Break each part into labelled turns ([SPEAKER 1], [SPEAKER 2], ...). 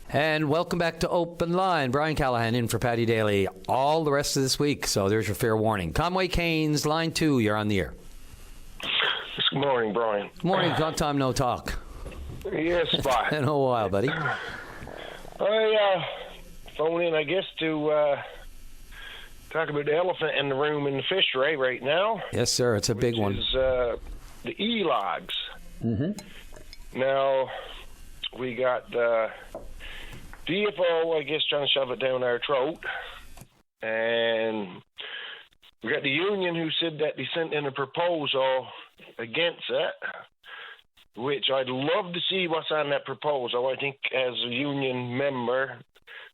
[SPEAKER 1] And welcome back to Open Line. Brian Callahan in for Paddy Daly all the rest of this week, so there's your fair warning. Conway, Cains, line 2, you're on the air.
[SPEAKER 2] Good morning, Brian.
[SPEAKER 1] Good morning. Long time no talk.
[SPEAKER 2] Yes, bye.
[SPEAKER 1] In a while, buddy.
[SPEAKER 2] I phone in, I guess, to talk about the elephant in the room in the fishery right now.
[SPEAKER 1] Yes, sir. It's a big one.
[SPEAKER 2] Is the e-logs. Mm-hmm. Now, we got DFO, I guess, trying to shove it down our throat. And we got the union who said that they sent in a proposal against it, which I'd love to see what's on that proposal. I think as a union member,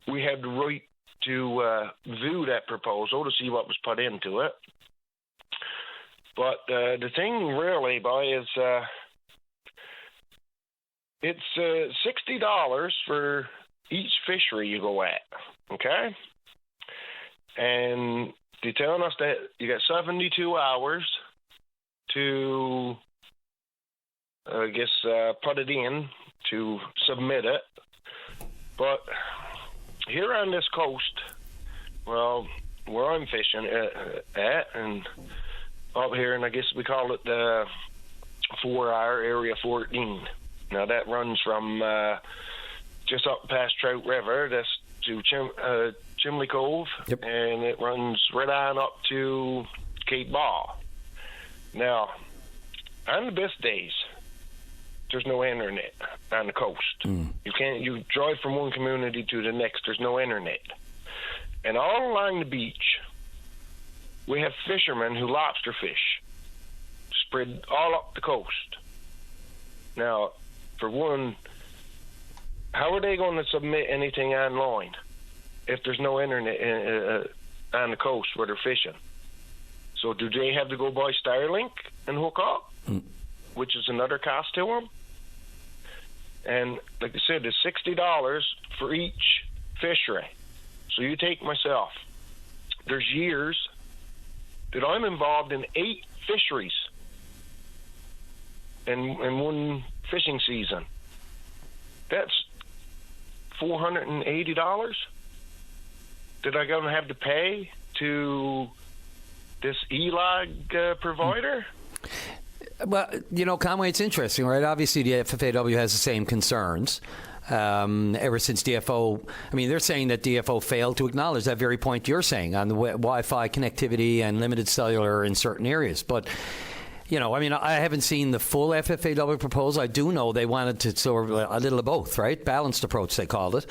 [SPEAKER 2] we have the right to view that proposal to see what was put into it. But the thing really, boy, is it's $60 for each fishery you go at, okay? And they're telling us that you got 72 hours to, I guess, put it in, to submit it. But here on this coast, well, where I'm fishing at, and up here, and I guess we call it the 4-hour Area 14. Now, that runs from just up past Trout River, that's to Chimley Cove, yep. And it runs right on up to Cape Ball. Now, on the best days, there's no internet on the coast. You drive from one community to the next, there's no internet. And all along the beach, we have fishermen who lobster fish, spread all up the coast. Now, for one, how are they going to submit anything online if there's no internet on the coast where they're fishing? So do they have to go buy Starlink and hook up, which is another cost to them? And like I said, it's $60 for each fishery. So you take myself, there's years that I'm involved in 8 fisheries in one fishing season. That's $480 that I'm going to have to pay to this e-log provider.
[SPEAKER 1] Well, Conway, it's interesting, right? Obviously, the FFAW has the same concerns. Ever since DFO, they're saying that DFO failed to acknowledge that very point you're saying on the Wi-Fi connectivity and limited cellular in certain areas. But, I haven't seen the full FFAW proposal. I do know they wanted to sort of a little of both, right? Balanced approach, they called it.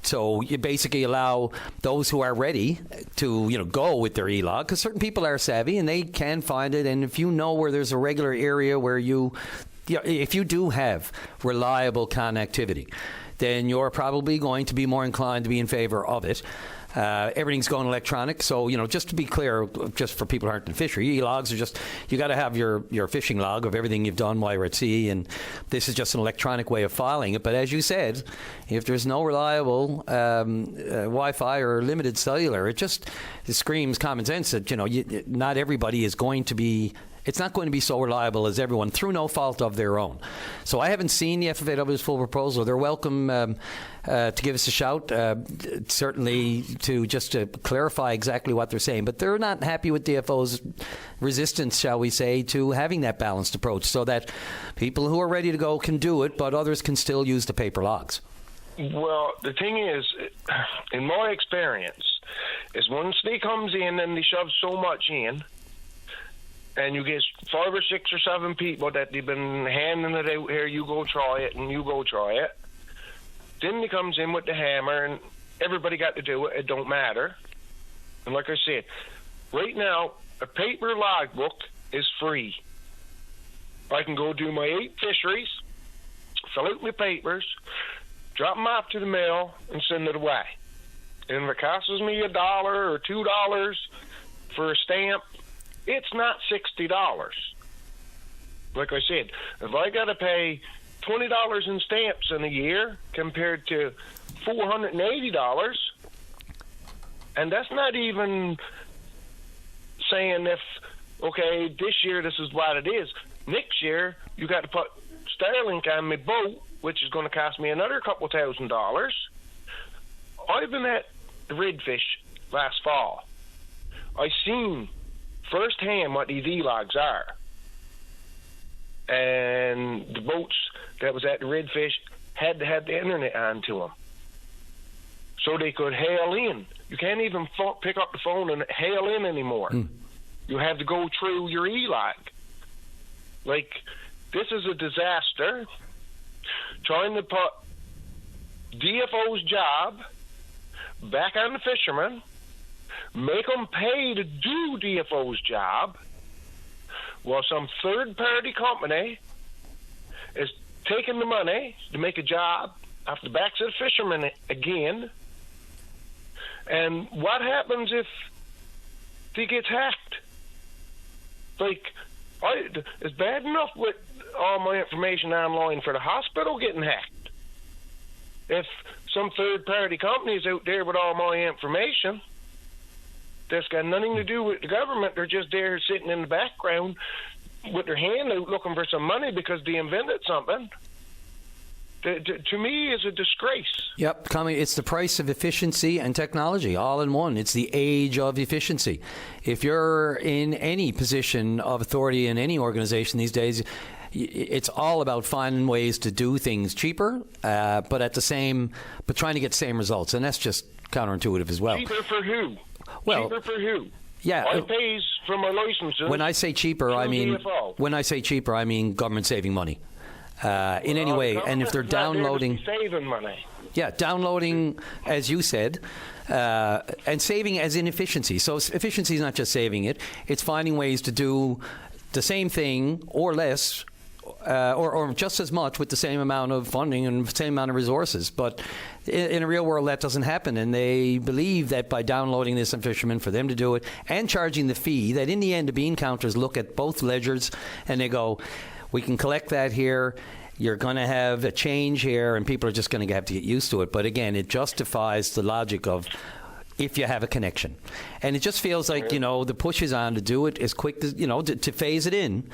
[SPEAKER 1] So you basically allow those who are ready to, go with their e-log, because certain people are savvy and they can find it. And if you know where there's a regular area where if you do have reliable connectivity, then you're probably going to be more inclined to be in favor of it. Everything's going electronic. So, just to be clear, just for people who aren't in fishery, e-logs are just, you got to have your fishing log of everything you've done while you're at sea, and this is just an electronic way of filing it. But as you said, if there's no reliable Wi-Fi or limited cellular, it screams common sense that, not everybody is going to be, it's not going to be so reliable as everyone through no fault of their own. So I haven't seen the FFAW's full proposal. They're welcome to give us a shout, certainly to clarify exactly what they're saying. But they're not happy with DFO's resistance, shall we say, to having that balanced approach so that people who are ready to go can do it, but others can still use the paper logs.
[SPEAKER 2] Well, the thing is, in my experience, is once they comes in and they shove so much in, and you get 5 or 6 or 7 people that they've been handing it out here, you go try it, and you go try it. Then he comes in with the hammer, and everybody got to do it. It don't matter. And like I said, right now, a paper logbook is free. I can go do my 8 fisheries, fill out my papers, drop them off to the mail, and send it away. And if it costs me $1 or $2 for a stamp, it's not $60. Like I said, if I got to pay $20 in stamps in a year compared to $480, and that's not even saying okay, this year this is what it is. Next year, you got to put Starlink on my boat, which is going to cost me another couple $1,000. I've been at the redfish last fall. I seen firsthand what these e-logs are. And the boats that was at the redfish had to have the internet onto them so they could hail in. You can't even pick up the phone and hail in anymore. You have to go through your e-log. Like, this is a disaster. Trying to put DFO's job back on the fishermen, make them pay to do DFO's job, while some third-party company is taking the money to make a job off the backs of the fishermen again. And what happens if he gets hacked? Like, it's bad enough with all my information online for the hospital getting hacked. If some third-party company is out there with all my information that's got nothing to do with the government, they're just there sitting in the background with their hand out looking for some money because they invented something, to me is a disgrace.
[SPEAKER 1] Yep, it's the price of efficiency and technology all in one. It's the age of efficiency. If you're in any position of authority in any organization these days, it's all about finding ways to do things cheaper, but trying to get the same results, and that's just counterintuitive as well.
[SPEAKER 2] Cheaper for who?
[SPEAKER 1] Well,
[SPEAKER 2] cheaper for who?
[SPEAKER 1] Yeah,
[SPEAKER 2] I pays for my licenses.
[SPEAKER 1] When I say cheaper, I mean government saving money in any way. And if they're downloading,
[SPEAKER 2] saving money.
[SPEAKER 1] Yeah, downloading, as you said, and saving as in efficiency. So efficiency is not just saving it; it's finding ways to do the same thing or less. Or just as much with the same amount of funding and the same amount of resources. But in a real world, that doesn't happen. And they believe that by downloading this on fishermen for them to do it and charging the fee, that in the end, the bean counters look at both ledgers and they go, we can collect that here. You're going to have a change here, and people are just going to have to get used to it. But again, it justifies the logic of if you have a connection. And it just feels like, the push is on to do it as quick as, to phase it in.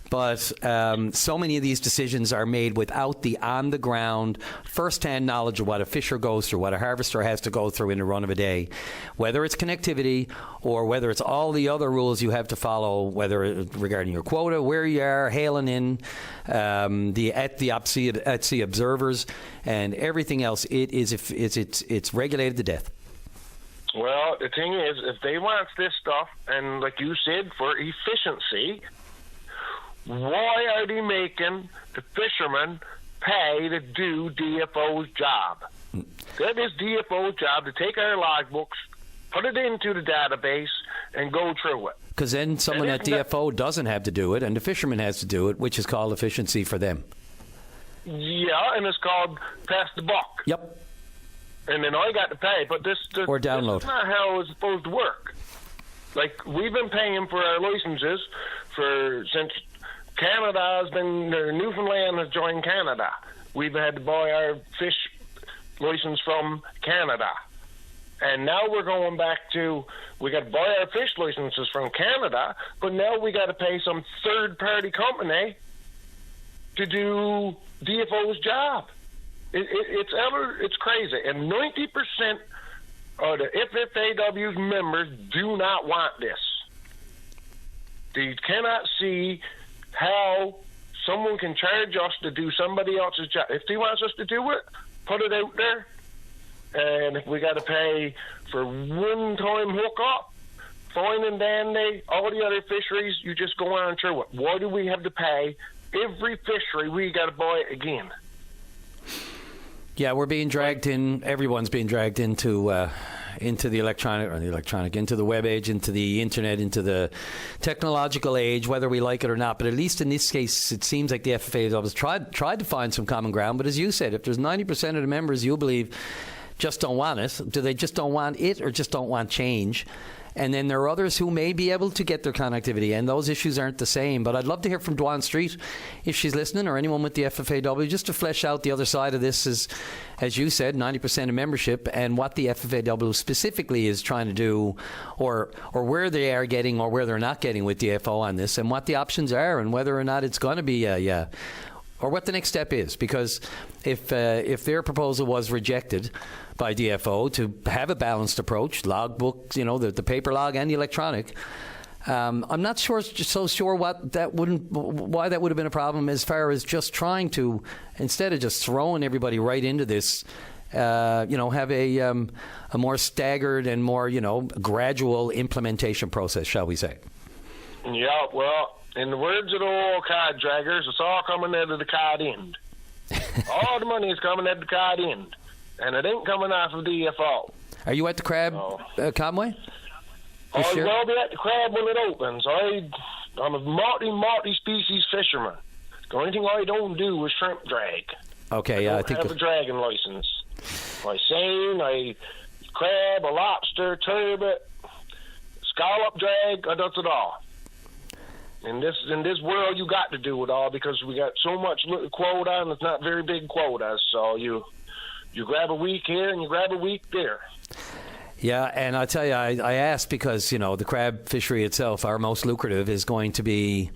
[SPEAKER 1] But so many of these decisions are made without the on-the-ground, first-hand knowledge of what a fisher goes through, what a harvester has to go through in the run of a day, whether it's connectivity or whether it's all the other rules you have to follow, whether regarding your quota, where you are, hailing in, at sea observers, and everything else. It's regulated to death.
[SPEAKER 2] Well, the thing is, if they want this stuff, and like you said, for efficiency, why are they making the fishermen pay to do DFO's job? That is DFO's job, to take our logbooks, put it into the database, and go through it.
[SPEAKER 1] Because then someone at DFO doesn't have to do it, and the fisherman has to do it, which is called efficiency for them.
[SPEAKER 2] Yeah, and it's called pass the buck.
[SPEAKER 1] Yep.
[SPEAKER 2] And then I got to pay, but this is not how it's supposed to work. Like, we've been paying for our licenses since Canada Newfoundland has joined Canada. We've had to buy our fish license from Canada. And now we're going back to, we got to buy our fish licenses from Canada, but now we got to pay some third-party company to do DFO's job. It's crazy. And 90% of the FFAW's members do not want this. They cannot see how someone can charge us to do somebody else's job. If he wants us to do it, put it out there. And if we got to pay for one-time hookup, fine and dandy, all the other fisheries, you just go on through it. Why do we have to pay every fishery? We got to buy it again.
[SPEAKER 1] Yeah, we're being dragged in. Everyone's being dragged into the into the web age, into the internet, into the technological age, whether we like it or not. But at least in this case, it seems like the FFA has always tried to find some common ground. But as you said, if there's 90% of the members you believe just don't want it, do they just don't want it or just don't want change? And then there are others who may be able to get their connectivity, and those issues aren't the same. But I'd love to hear from Dwan Street, if she's listening, or anyone with the FFAW, just to flesh out the other side of this, as you said, 90% of membership, and what the FFAW specifically is trying to do, or where they are getting or where they're not getting with DFO on this, and what the options are, and whether or not it's going to be or what the next step is. Because if their proposal was rejected by DFO to have a balanced approach, logbook, the paper log and the electronic, I'm not so sure why that would have been a problem as far as just trying to, instead of just throwing everybody right into this, have a more staggered and more, gradual implementation process, shall we say?
[SPEAKER 2] Yeah, well, in the words of the oil card draggers, it's all coming out of the card end. All the money is coming at the card end, and it ain't coming off of DFO.
[SPEAKER 1] Are you at the crab, Conway?
[SPEAKER 2] I will be at the crab when it opens. I'm a multi-species fisherman. The only thing I don't do is shrimp drag.
[SPEAKER 1] Okay,
[SPEAKER 2] I think I have a dragging license. I seine, I crab, a lobster, turbot, scallop drag. I does it all. In this world, you got to do it all because we got so much quota, and it's not very big quotas. So you grab a week here and you grab a week there.
[SPEAKER 1] Yeah, and I tell you, I asked because, the crab fishery itself, our most lucrative, is going to be,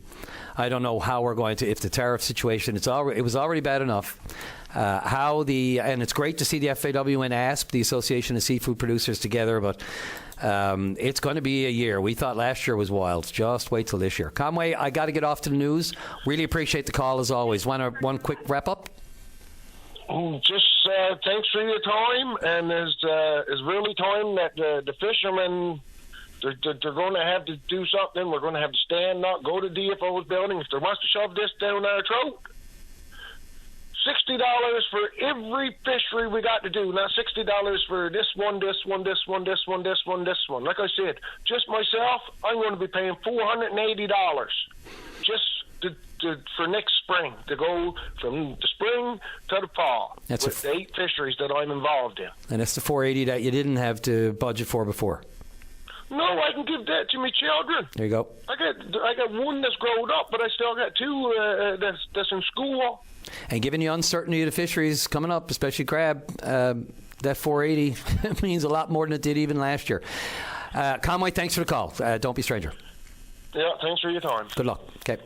[SPEAKER 1] I don't know how we're going to, if the tariff situation, it was already bad enough, and it's great to see the FAW and ASP, the Association of Seafood Producers, together, but it's going to be a year. We thought last year was wild. Just wait till this year. Conway, I got to get off to the news. Really appreciate the call as always. One quick wrap-up?
[SPEAKER 2] Just thanks for your time, and it's really time that the fishermen they're going to have to do something. We're going to have to stand up, go to DFO's building if they wants to shove this down our throat. $60 for every fishery we got to do, not $60 for this one. Like I said, just myself, I'm going to be paying $480 just for next spring, to go from the spring to the fall. That's with the 8 fisheries that I'm involved in.
[SPEAKER 1] And that's the $480 that you didn't have to budget for before.
[SPEAKER 2] No, I can give that to my children.
[SPEAKER 1] There you go.
[SPEAKER 2] I got one that's grown up, but I still got 2 that's in school.
[SPEAKER 1] And given the uncertainty of the fisheries coming up, especially crab, that $480 means a lot more than it did even last year. Conway, thanks for the call. Don't be a stranger.
[SPEAKER 2] Yeah, thanks for your time.
[SPEAKER 1] Good luck. Okay.